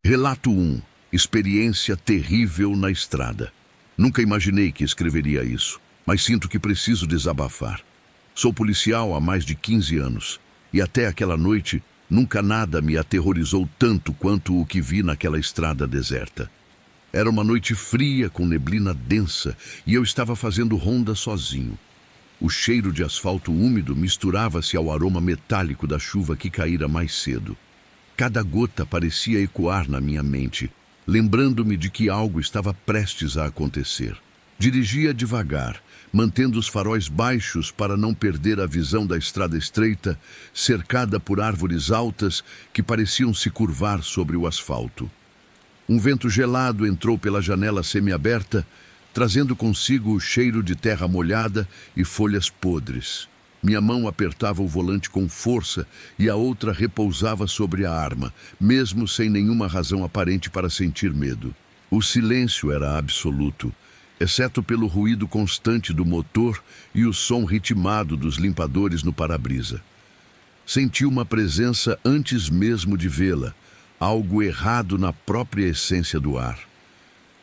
Relato 1. Experiência terrível na estrada. Nunca imaginei que escreveria isso, mas sinto que preciso desabafar. Sou policial há mais de 15 anos, e até aquela noite, nunca nada me aterrorizou tanto quanto o que vi naquela estrada deserta. Era uma noite fria com neblina densa e eu estava fazendo ronda sozinho. O cheiro de asfalto úmido misturava-se ao aroma metálico da chuva que caíra mais cedo. Cada gota parecia ecoar na minha mente, lembrando-me de que algo estava prestes a acontecer. Dirigia devagar, mantendo os faróis baixos para não perder a visão da estrada estreita, cercada por árvores altas que pareciam se curvar sobre o asfalto. Um vento gelado entrou pela janela semiaberta, trazendo consigo o cheiro de terra molhada e folhas podres. Minha mão apertava o volante com força e a outra repousava sobre a arma, mesmo sem nenhuma razão aparente para sentir medo. O silêncio era absoluto, exceto pelo ruído constante do motor e o som ritmado dos limpadores no para-brisa. Senti uma presença antes mesmo de vê-la, algo errado na própria essência do ar.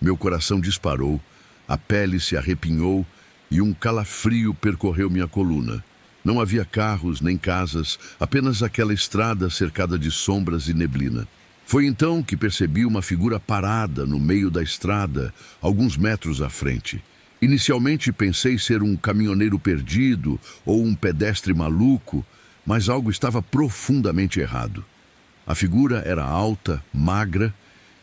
Meu coração disparou, a pele se arrepinhou e um calafrio percorreu minha coluna. Não havia carros nem casas, apenas aquela estrada cercada de sombras e neblina. Foi então que percebi uma figura parada no meio da estrada, alguns metros à frente. Inicialmente pensei ser um caminhoneiro perdido ou um pedestre maluco, mas algo estava profundamente errado. A figura era alta, magra,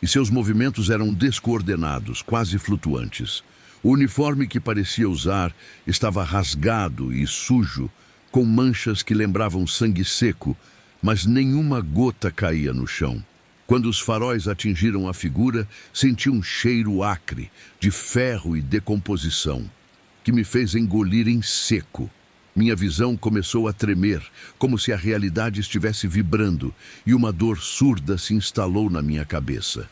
e seus movimentos eram descoordenados, quase flutuantes. O uniforme que parecia usar estava rasgado e sujo, com manchas que lembravam sangue seco, mas nenhuma gota caía no chão. Quando os faróis atingiram a figura, senti um cheiro acre, de ferro e decomposição, que me fez engolir em seco. Minha visão começou a tremer, como se a realidade estivesse vibrando, e uma dor surda se instalou na minha cabeça.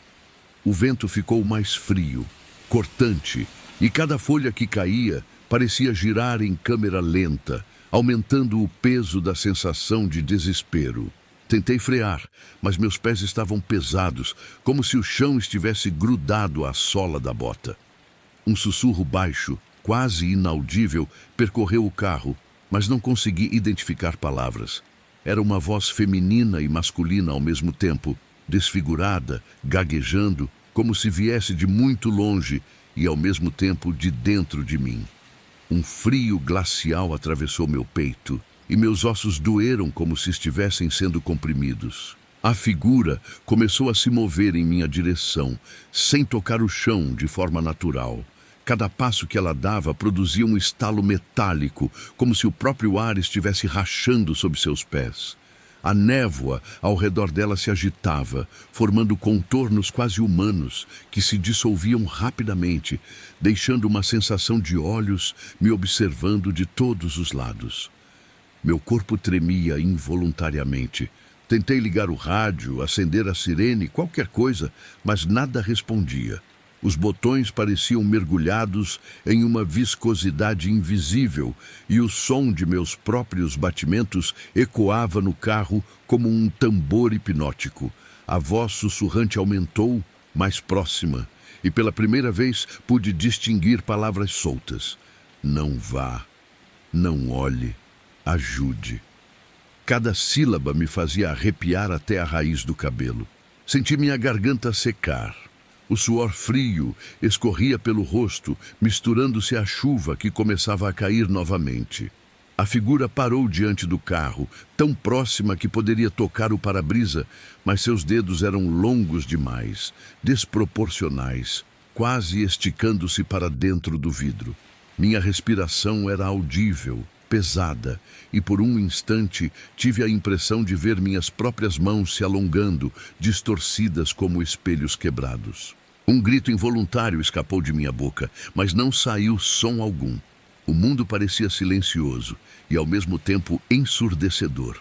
O vento ficou mais frio, cortante, e cada folha que caía parecia girar em câmera lenta, aumentando o peso da sensação de desespero. Tentei frear, mas meus pés estavam pesados, como se o chão estivesse grudado à sola da bota. Um sussurro baixo, quase inaudível, percorreu o carro, mas não consegui identificar palavras. Era uma voz feminina e masculina ao mesmo tempo, desfigurada, gaguejando, como se viesse de muito longe e ao mesmo tempo de dentro de mim. Um frio glacial atravessou meu peito e meus ossos doeram como se estivessem sendo comprimidos. A figura começou a se mover em minha direção, sem tocar o chão de forma natural. Cada passo que ela dava produzia um estalo metálico, como se o próprio ar estivesse rachando sob seus pés. A névoa ao redor dela se agitava, formando contornos quase humanos, que se dissolviam rapidamente, deixando uma sensação de olhos me observando de todos os lados. Meu corpo tremia involuntariamente. Tentei ligar o rádio, acender a sirene, qualquer coisa, mas nada respondia. Os botões pareciam mergulhados em uma viscosidade invisível e o som de meus próprios batimentos ecoava no carro como um tambor hipnótico. A voz sussurrante aumentou, mais próxima, e pela primeira vez pude distinguir palavras soltas. Não vá, não olhe, ajude. Cada sílaba me fazia arrepiar até a raiz do cabelo. Senti minha garganta secar. O suor frio escorria pelo rosto, misturando-se à chuva que começava a cair novamente. A figura parou diante do carro, tão próxima que poderia tocar o para-brisa, mas seus dedos eram longos demais, desproporcionais, quase esticando-se para dentro do vidro. Minha respiração era audível, pesada, e por um instante tive a impressão de ver minhas próprias mãos se alongando, distorcidas como espelhos quebrados. Um grito involuntário escapou de minha boca, mas não saiu som algum. O mundo parecia silencioso e, ao mesmo tempo, ensurdecedor.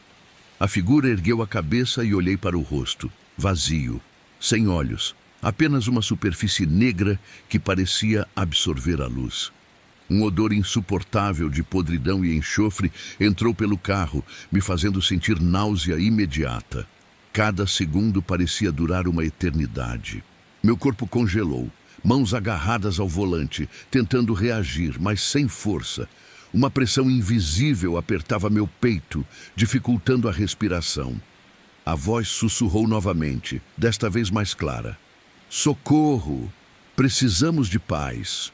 A figura ergueu a cabeça e olhei para o rosto, vazio, sem olhos, apenas uma superfície negra que parecia absorver a luz. Um odor insuportável de podridão e enxofre entrou pelo carro, me fazendo sentir náusea imediata. Cada segundo parecia durar uma eternidade. Meu corpo congelou, mãos agarradas ao volante, tentando reagir, mas sem força. Uma pressão invisível apertava meu peito, dificultando a respiração. A voz sussurrou novamente, desta vez mais clara. Socorro! Precisamos de paz.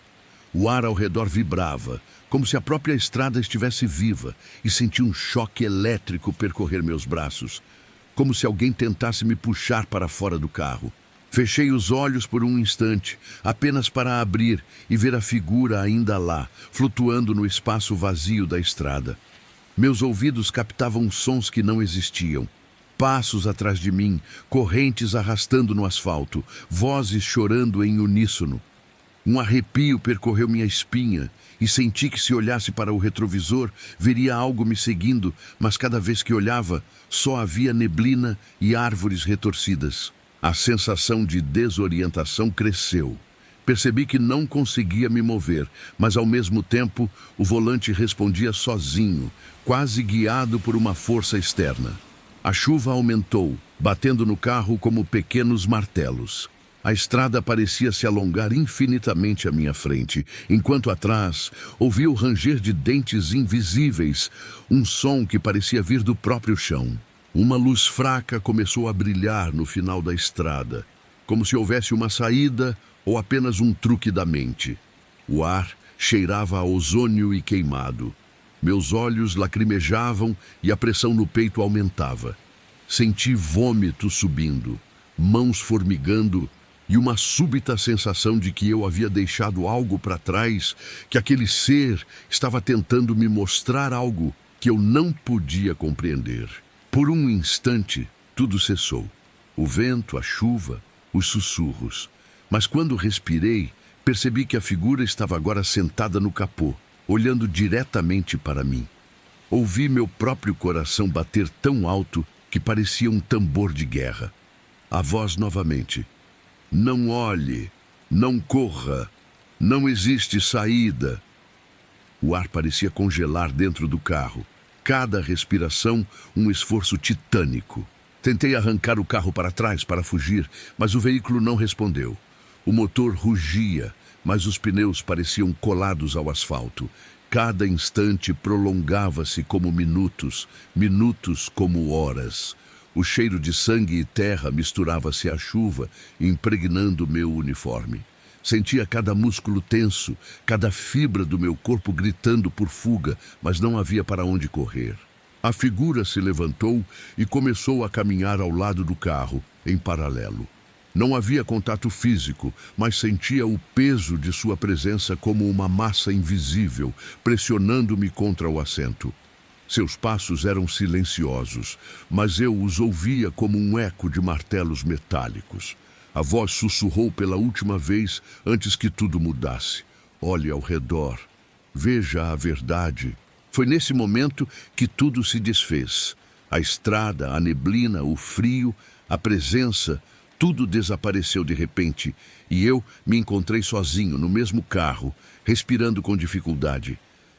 O ar ao redor vibrava, como se a própria estrada estivesse viva, e senti um choque elétrico percorrer meus braços, como se alguém tentasse me puxar para fora do carro. Fechei os olhos por um instante, apenas para abrir e ver a figura ainda lá, flutuando no espaço vazio da estrada. Meus ouvidos captavam sons que não existiam. Passos atrás de mim, correntes arrastando no asfalto, vozes chorando em uníssono. Um arrepio percorreu minha espinha e senti que se olhasse para o retrovisor, veria algo me seguindo, mas cada vez que olhava, só havia neblina e árvores retorcidas. A sensação de desorientação cresceu. Percebi que não conseguia me mover, mas ao mesmo tempo o volante respondia sozinho, quase guiado por uma força externa. A chuva aumentou, batendo no carro como pequenos martelos. A estrada parecia se alongar infinitamente à minha frente, enquanto atrás ouvi o ranger de dentes invisíveis, um som que parecia vir do próprio chão. Uma luz fraca começou a brilhar no final da estrada, como se houvesse uma saída ou apenas um truque da mente. O ar cheirava a ozônio e queimado. Meus olhos lacrimejavam e a pressão no peito aumentava. Senti vômito subindo, mãos formigando e uma súbita sensação de que eu havia deixado algo para trás, que aquele ser estava tentando me mostrar algo que eu não podia compreender. Por um instante, tudo cessou. O vento, a chuva, os sussurros. Mas quando respirei, percebi que a figura estava agora sentada no capô, olhando diretamente para mim. Ouvi meu próprio coração bater tão alto que parecia um tambor de guerra. A voz novamente. Não olhe, não corra, não existe saída. O ar parecia congelar dentro do carro. Cada respiração, um esforço titânico. Tentei arrancar o carro para trás para fugir, mas o veículo não respondeu. O motor rugia, mas os pneus pareciam colados ao asfalto. Cada instante prolongava-se como minutos, minutos como horas. O cheiro de sangue e terra misturava-se à chuva, impregnando meu uniforme. Sentia cada músculo tenso, cada fibra do meu corpo gritando por fuga, mas não havia para onde correr. A figura se levantou e começou a caminhar ao lado do carro, em paralelo. Não havia contato físico, mas sentia o peso de sua presença como uma massa invisível, pressionando-me contra o assento. Seus passos eram silenciosos, mas eu os ouvia como um eco de martelos metálicos. A voz sussurrou pela última vez antes que tudo mudasse. Olhe ao redor. Veja a verdade. Foi nesse momento que tudo se desfez. A estrada, a neblina, o frio, a presença, tudo desapareceu de repente e eu me encontrei sozinho no mesmo carro, respirando com dificuldade.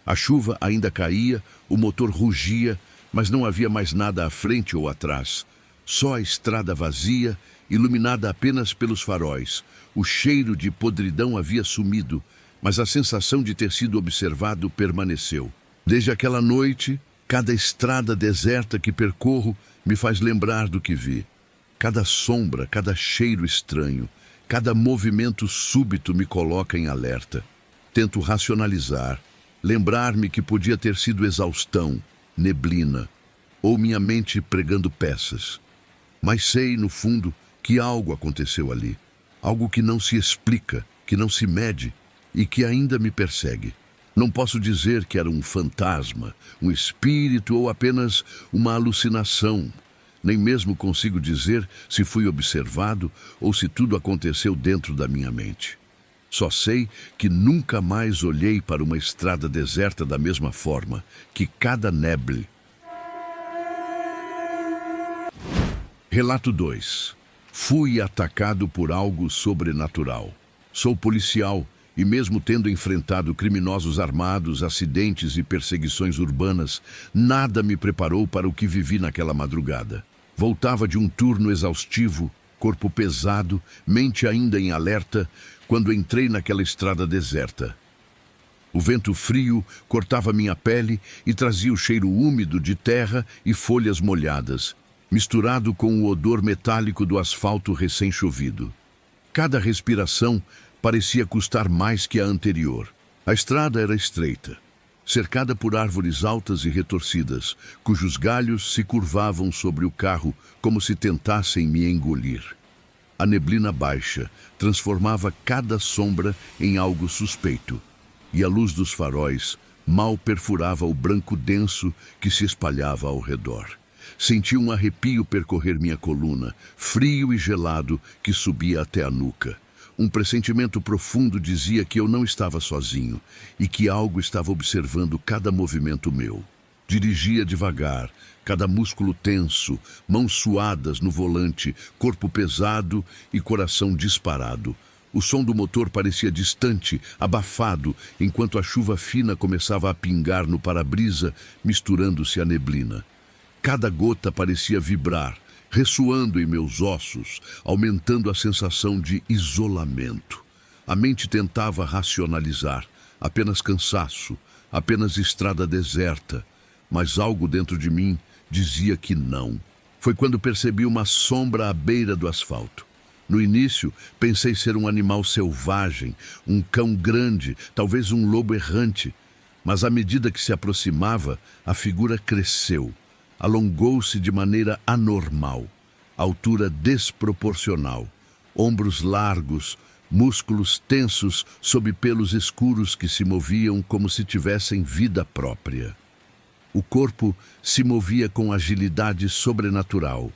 A chuva ainda caía, o motor rugia, mas não havia mais nada à frente ou atrás. Só a estrada vazia, iluminada apenas pelos faróis. O cheiro de podridão havia sumido, mas a sensação de ter sido observado permaneceu. Desde aquela noite, cada estrada deserta que percorro me faz lembrar do que vi. Cada sombra, cada cheiro estranho, cada movimento súbito me coloca em alerta. Tento racionalizar, lembrar-me que podia ter sido exaustão, neblina, ou minha mente pregando peças. Mas sei, no fundo, que algo aconteceu ali. Algo que não se explica, que não se mede e que ainda me persegue. Não posso dizer que era um fantasma, um espírito ou apenas uma alucinação. Nem mesmo consigo dizer se fui observado ou se tudo aconteceu dentro da minha mente. Só sei que nunca mais olhei para uma estrada deserta da mesma forma, que cada neble. Relato 2. Fui atacado por algo sobrenatural. Sou policial e mesmo tendo enfrentado criminosos armados, acidentes e perseguições urbanas, nada me preparou para o que vivi naquela madrugada. Voltava de um turno exaustivo, corpo pesado, mente ainda em alerta, quando entrei naquela estrada deserta. O vento frio cortava minha pele e trazia o cheiro úmido de terra e folhas molhadas, misturado com o odor metálico do asfalto recém-chovido. Cada respiração parecia custar mais que a anterior. A estrada era estreita, cercada por árvores altas e retorcidas, cujos galhos se curvavam sobre o carro como se tentassem me engolir. A neblina baixa transformava cada sombra em algo suspeito, e a luz dos faróis mal perfurava o branco denso que se espalhava ao redor. Senti um arrepio percorrer minha coluna, frio e gelado, que subia até a nuca. Um pressentimento profundo dizia que eu não estava sozinho e que algo estava observando cada movimento meu. Dirigia devagar, cada músculo tenso, mãos suadas no volante, corpo pesado e coração disparado. O som do motor parecia distante, abafado, enquanto a chuva fina começava a pingar no para-brisa, misturando-se à neblina. Cada gota parecia vibrar, ressoando em meus ossos, aumentando a sensação de isolamento. A mente tentava racionalizar, apenas cansaço, apenas estrada deserta, mas algo dentro de mim dizia que não. Foi quando percebi uma sombra à beira do asfalto. No início, pensei ser um animal selvagem, um cão grande, talvez um lobo errante, mas à medida que se aproximava, a figura cresceu. Alongou-se de maneira anormal, altura desproporcional, ombros largos, músculos tensos sob pelos escuros que se moviam como se tivessem vida própria. O corpo se movia com agilidade sobrenatural,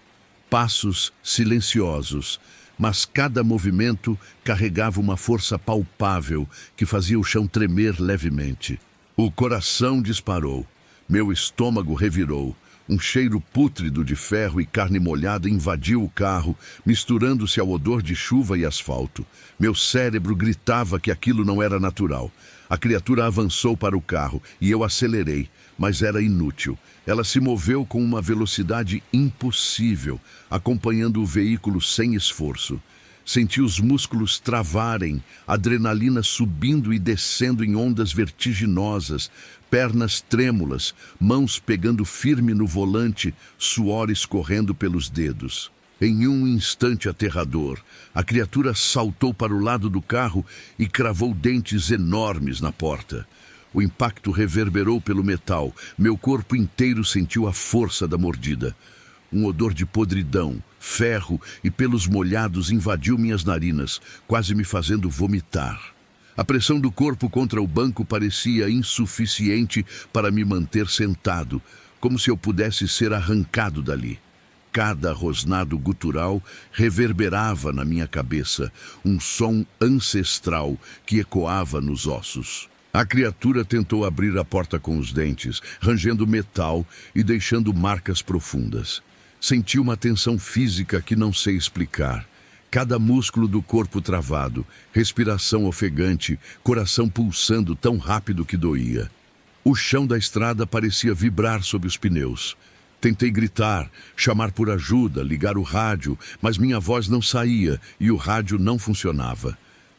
passos silenciosos, mas cada movimento carregava uma força palpável que fazia o chão tremer levemente. O coração disparou, meu estômago revirou. Um cheiro pútrido de ferro e carne molhada invadiu o carro, misturando-se ao odor de chuva e asfalto. Meu cérebro gritava que aquilo não era natural. A criatura avançou para o carro e eu acelerei, mas era inútil. Ela se moveu com uma velocidade impossível, acompanhando o veículo sem esforço. Senti os músculos travarem, adrenalina subindo e descendo em ondas vertiginosas, pernas trêmulas, mãos pegando firme no volante, suor escorrendo pelos dedos. Em um instante aterrador, a criatura saltou para o lado do carro e cravou dentes enormes na porta. O impacto reverberou pelo metal, meu corpo inteiro sentiu a força da mordida. Um odor de podridão, ferro e pelos molhados invadiu minhas narinas, quase me fazendo vomitar. A pressão do corpo contra o banco parecia insuficiente para me manter sentado, como se eu pudesse ser arrancado dali. Cada rosnado gutural reverberava na minha cabeça, um som ancestral que ecoava nos ossos. A criatura tentou abrir a porta com os dentes, rangendo metal e deixando marcas profundas. Senti uma tensão física que não sei explicar. Cada músculo do corpo travado, respiração ofegante, coração pulsando tão rápido que doía. O chão da estrada parecia vibrar sob os pneus. Tentei gritar, chamar por ajuda, ligar o rádio, mas minha voz não saía e o rádio não funcionava.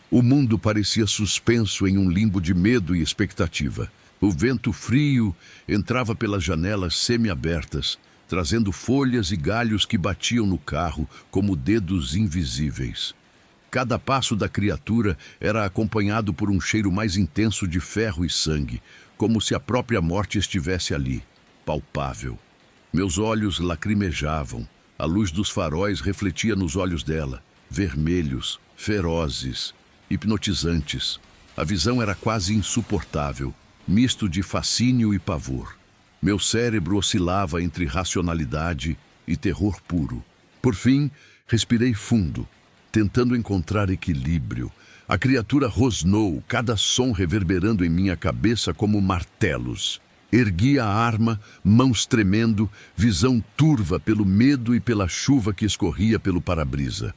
O mundo parecia suspenso em um limbo de medo e expectativa. O vento frio entrava pelas janelas semi-abertas, trazendo folhas e galhos que batiam no carro como dedos invisíveis. Cada passo da criatura era acompanhado por um cheiro mais intenso de ferro e sangue, como se a própria morte estivesse ali, palpável. Meus olhos lacrimejavam, a luz dos faróis refletia nos olhos dela, vermelhos, ferozes, hipnotizantes. A visão era quase insuportável, misto de fascínio e pavor. Meu cérebro oscilava entre racionalidade e terror puro. Por fim, respirei fundo, tentando encontrar equilíbrio. A criatura rosnou, cada som reverberando em minha cabeça como martelos. Ergui a arma, mãos tremendo, visão turva pelo medo e pela chuva que escorria pelo para-brisa.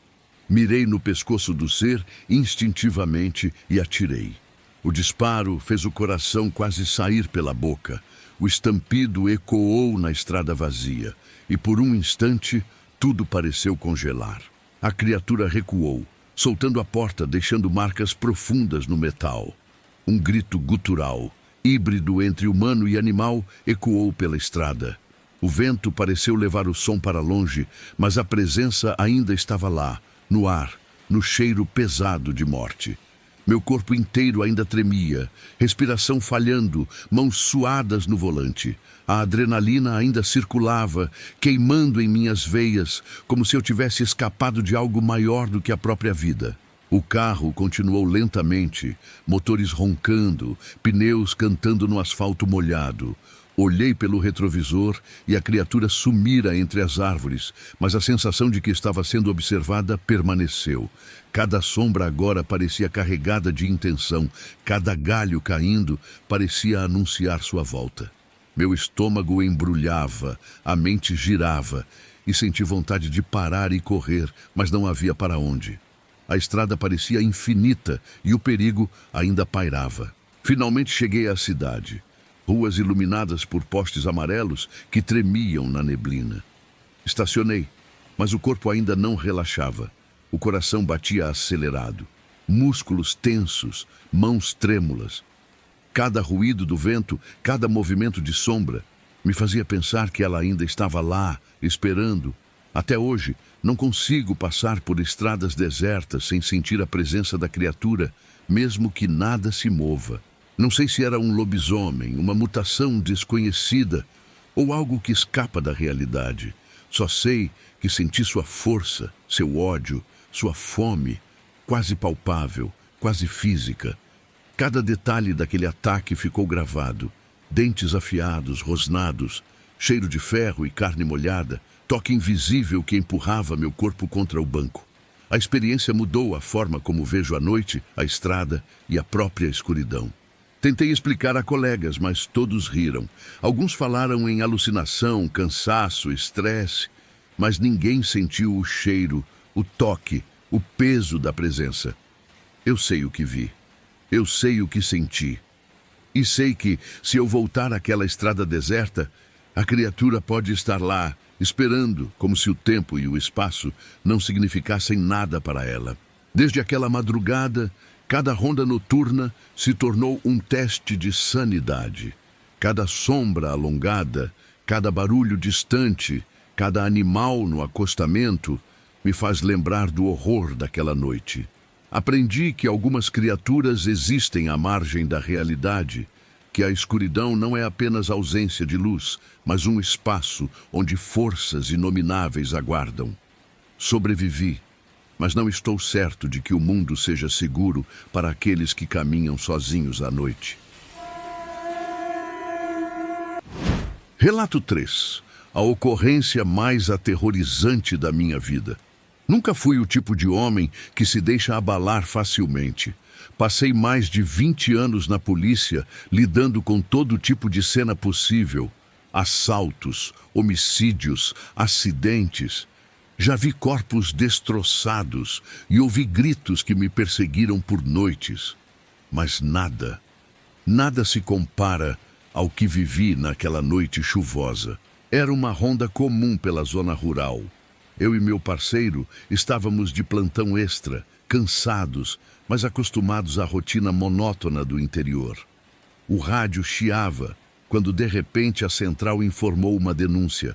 Mirei no pescoço do ser instintivamente e atirei. O disparo fez o coração quase sair pela boca. O estampido ecoou na estrada vazia, e por um instante tudo pareceu congelar. A criatura recuou, soltando a porta, deixando marcas profundas no metal. Um grito gutural, híbrido entre humano e animal, ecoou pela estrada. O vento pareceu levar o som para longe, mas a presença ainda estava lá, no ar, no cheiro pesado de morte. Meu corpo inteiro ainda tremia, respiração falhando, mãos suadas no volante. A adrenalina ainda circulava, queimando em minhas veias, como se eu tivesse escapado de algo maior do que a própria vida. O carro continuou lentamente, motores roncando, pneus cantando no asfalto molhado. Olhei pelo retrovisor e a criatura sumira entre as árvores, mas a sensação de que estava sendo observada permaneceu. Cada sombra agora parecia carregada de intenção, cada galho caindo parecia anunciar sua volta. Meu estômago embrulhava, a mente girava e senti vontade de parar e correr, mas não havia para onde. A estrada parecia infinita e o perigo ainda pairava. Finalmente cheguei à cidade. Ruas iluminadas por postes amarelos que tremiam na neblina. Estacionei, mas o corpo ainda não relaxava. O coração batia acelerado. Músculos tensos, mãos trêmulas. Cada ruído do vento, cada movimento de sombra, me fazia pensar que ela ainda estava lá, esperando. Até hoje, não consigo passar por estradas desertas sem sentir a presença da criatura, mesmo que nada se mova. Não sei se era um lobisomem, uma mutação desconhecida ou algo que escapa da realidade. Só sei que senti sua força, seu ódio, sua fome, quase palpável, quase física. Cada detalhe daquele ataque ficou gravado. Dentes afiados, rosnados, cheiro de ferro e carne molhada, toque invisível que empurrava meu corpo contra o banco. A experiência mudou a forma como vejo a noite, a estrada e a própria escuridão. Tentei explicar a colegas, mas todos riram. Alguns falaram em alucinação, cansaço, estresse, mas ninguém sentiu o cheiro, o toque, o peso da presença. Eu sei o que vi. Eu sei o que senti. E sei que, se eu voltar àquela estrada deserta, a criatura pode estar lá, esperando, como se o tempo e o espaço não significassem nada para ela. Desde aquela madrugada, cada ronda noturna se tornou um teste de sanidade. Cada sombra alongada, cada barulho distante, cada animal no acostamento me faz lembrar do horror daquela noite. Aprendi que algumas criaturas existem à margem da realidade, que a escuridão não é apenas ausência de luz, mas um espaço onde forças inomináveis aguardam. Sobrevivi, mas não estou certo de que o mundo seja seguro para aqueles que caminham sozinhos à noite. Relato 3. A ocorrência mais aterrorizante da minha vida. Nunca fui o tipo de homem que se deixa abalar facilmente. Passei mais de 20 anos na polícia, lidando com todo tipo de cena possível. Assaltos, homicídios, acidentes. Já vi corpos destroçados e ouvi gritos que me perseguiram por noites. Mas nada se compara ao que vivi naquela noite chuvosa. Era uma ronda comum pela zona rural. Eu e meu parceiro estávamos de plantão extra, cansados, mas acostumados à rotina monótona do interior. O rádio chiava quando de repente a central informou uma denúncia.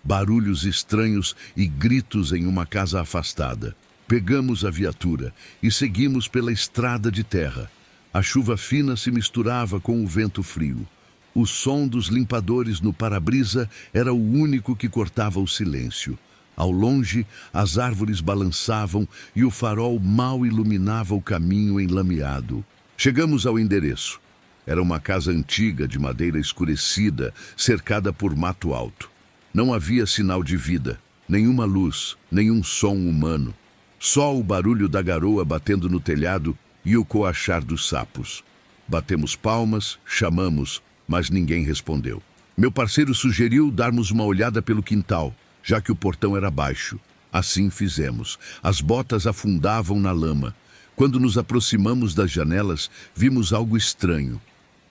Barulhos estranhos e gritos em uma casa afastada. Pegamos a viatura e seguimos pela estrada de terra. A chuva fina se misturava com o vento frio. O som dos limpadores no para-brisa era o único que cortava o silêncio. Ao longe, as árvores balançavam e o farol mal iluminava o caminho enlameado. Chegamos ao endereço. Era uma casa antiga de madeira escurecida, cercada por mato alto. Não havia sinal de vida, nenhuma luz, nenhum som humano. Só o barulho da garoa batendo no telhado e o coachar dos sapos. Batemos palmas, chamamos, mas ninguém respondeu. Meu parceiro sugeriu darmos uma olhada pelo quintal, já que o portão era baixo. Assim fizemos. As botas afundavam na lama. Quando nos aproximamos das janelas, vimos algo estranho.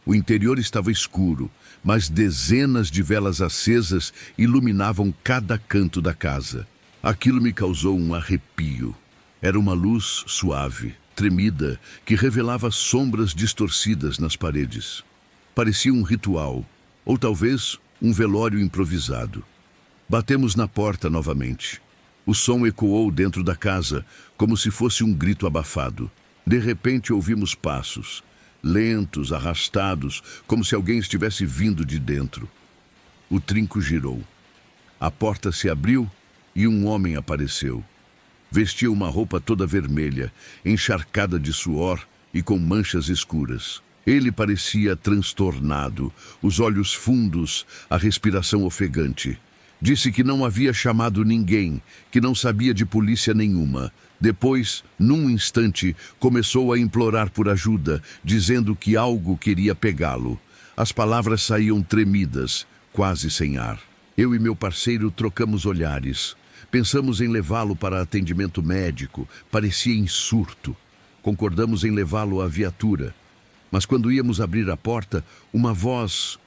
O interior estava escuro, mas dezenas de velas acesas iluminavam cada canto da casa. Aquilo me causou um arrepio. Era uma luz suave, tremida, que revelava sombras distorcidas nas paredes. Parecia um ritual, ou talvez um velório improvisado. Batemos na porta novamente. O som ecoou dentro da casa, como se fosse um grito abafado. De repente ouvimos passos, lentos, arrastados, como se alguém estivesse vindo de dentro. O trinco girou. A porta se abriu e um homem apareceu. Vestia uma roupa toda vermelha, encharcada de suor e com manchas escuras. Ele parecia transtornado, os olhos fundos, a respiração ofegante. Disse que não havia chamado ninguém, que não sabia de polícia nenhuma. Depois, num instante, começou a implorar por ajuda, dizendo que algo queria pegá-lo. As palavras saíam tremidas, quase sem ar. Eu e meu parceiro trocamos olhares. Pensamos em levá-lo para atendimento médico. Parecia em surto. Concordamos em levá-lo à viatura. Mas quando íamos abrir a porta, uma voz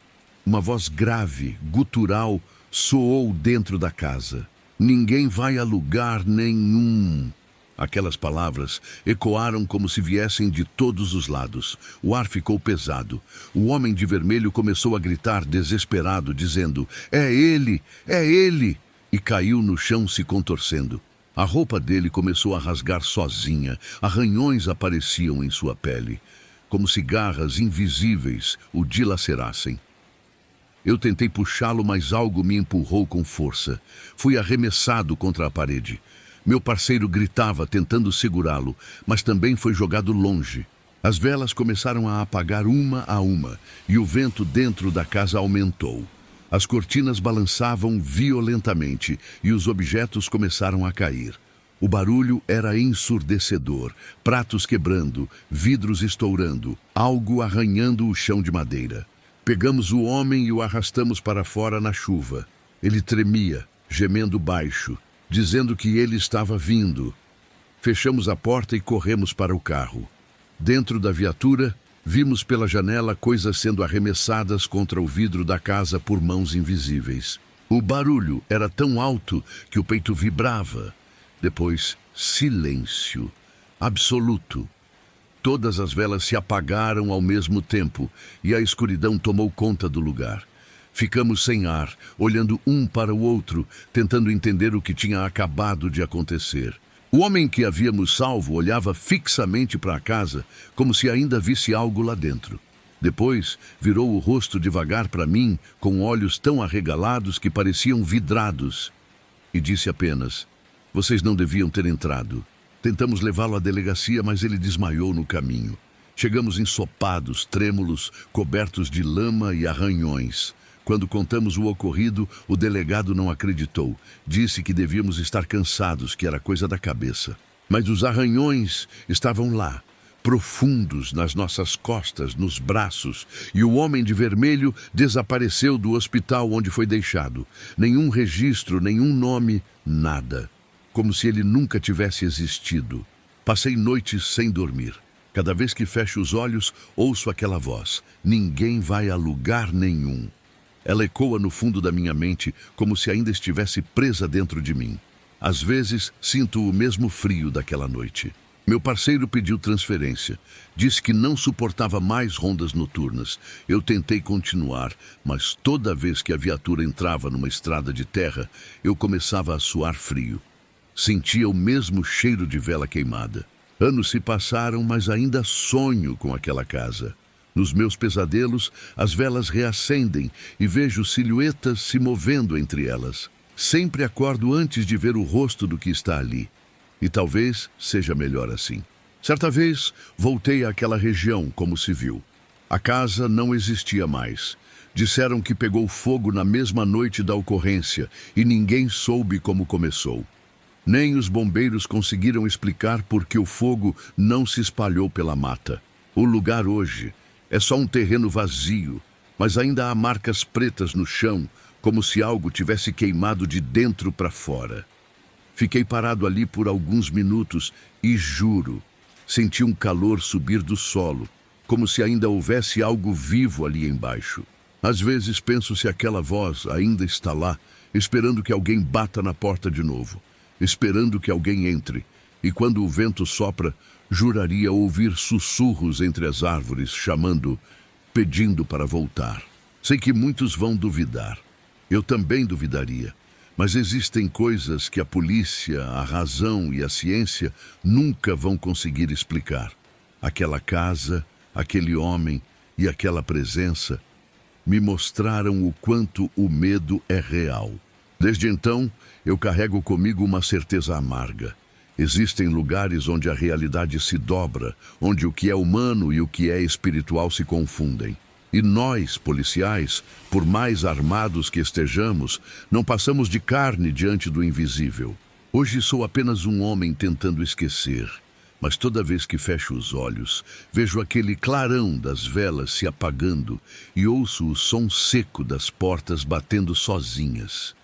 grave, gutural, soou dentro da casa. Ninguém vai a lugar nenhum. Aquelas palavras ecoaram como se viessem de todos os lados. O ar ficou pesado. O homem de vermelho começou a gritar desesperado, dizendo: "É ele! É ele!" E caiu no chão se contorcendo. A roupa dele começou a rasgar sozinha. Arranhões apareciam em sua pele, como se garras invisíveis o dilacerassem. Eu tentei puxá-lo, mas algo me empurrou com força. Fui arremessado contra a parede. Meu parceiro gritava, tentando segurá-lo, mas também foi jogado longe. As velas começaram a apagar uma a uma, e o vento dentro da casa aumentou. As cortinas balançavam violentamente, e os objetos começaram a cair. O barulho era ensurdecedor, pratos quebrando, vidros estourando, algo arranhando o chão de madeira. Pegamos o homem e o arrastamos para fora na chuva. Ele tremia, gemendo baixo, dizendo que ele estava vindo. Fechamos a porta e corremos para o carro. Dentro da viatura, vimos pela janela coisas sendo arremessadas contra o vidro da casa por mãos invisíveis. O barulho era tão alto que o peito vibrava. Depois, silêncio absoluto. Todas as velas se apagaram ao mesmo tempo e a escuridão tomou conta do lugar. Ficamos sem ar, olhando um para o outro, tentando entender o que tinha acabado de acontecer. O homem que havíamos salvo olhava fixamente para a casa, como se ainda visse algo lá dentro. Depois, virou o rosto devagar para mim, com olhos tão arregalados que pareciam vidrados, e disse apenas: "Vocês não deviam ter entrado." Tentamos levá-lo à delegacia, mas ele desmaiou no caminho. Chegamos ensopados, trêmulos, cobertos de lama e arranhões. Quando contamos o ocorrido, o delegado não acreditou. Disse que devíamos estar cansados, que era coisa da cabeça. Mas os arranhões estavam lá, profundos nas nossas costas, nos braços, e o homem de vermelho desapareceu do hospital onde foi deixado. Nenhum registro, nenhum nome, nada. Como se ele nunca tivesse existido. Passei noites sem dormir. Cada vez que fecho os olhos, ouço aquela voz: "Ninguém vai a lugar nenhum." Ela ecoa no fundo da minha mente, como se ainda estivesse presa dentro de mim. Às vezes, sinto o mesmo frio daquela noite. Meu parceiro pediu transferência. Disse que não suportava mais rondas noturnas. Eu tentei continuar, mas toda vez que a viatura entrava numa estrada de terra, eu começava a suar frio. Sentia o mesmo cheiro de vela queimada. Anos se passaram, mas ainda sonho com aquela casa. Nos meus pesadelos, as velas reacendem e vejo silhuetas se movendo entre elas. Sempre acordo antes de ver o rosto do que está ali. E talvez seja melhor assim. Certa vez, voltei àquela região como se viu. A casa não existia mais. Disseram que pegou fogo na mesma noite da ocorrência e ninguém soube como começou. Nem os bombeiros conseguiram explicar por que o fogo não se espalhou pela mata. O lugar hoje é só um terreno vazio, mas ainda há marcas pretas no chão, como se algo tivesse queimado de dentro para fora. Fiquei parado ali por alguns minutos e juro, senti um calor subir do solo. como se ainda houvesse algo vivo ali embaixo. Às vezes penso se aquela voz ainda está lá, esperando que alguém bata na porta de novo, esperando que alguém entre, e quando o vento sopra, juraria ouvir sussurros entre as árvores, chamando, pedindo para voltar. Sei que muitos vão duvidar. Eu também duvidaria. Mas existem coisas que a polícia, a razão e a ciência nunca vão conseguir explicar. Aquela casa, aquele homem e aquela presença me mostraram o quanto o medo é real. Desde então, eu carrego comigo uma certeza amarga. Existem lugares onde a realidade se dobra, onde o que é humano e o que é espiritual se confundem. E nós, policiais, por mais armados que estejamos, não passamos de carne diante do invisível. Hoje sou apenas um homem tentando esquecer, mas toda vez que fecho os olhos, vejo aquele clarão das velas se apagando e ouço o som seco das portas batendo sozinhas.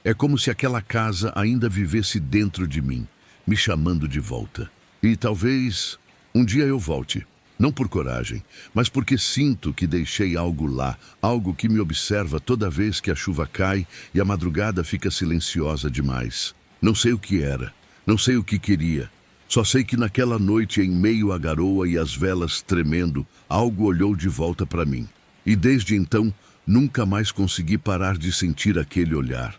É como se aquela casa ainda vivesse dentro de mim, me chamando de volta. E talvez um dia eu volte. Não por coragem, mas porque sinto que deixei algo lá, algo que me observa toda vez que a chuva cai e a madrugada fica silenciosa demais. Não sei o que era, não sei o que queria. Só sei que naquela noite, em meio à garoa e às velas tremendo, algo olhou de volta para mim. E desde então, nunca mais consegui parar de sentir aquele olhar.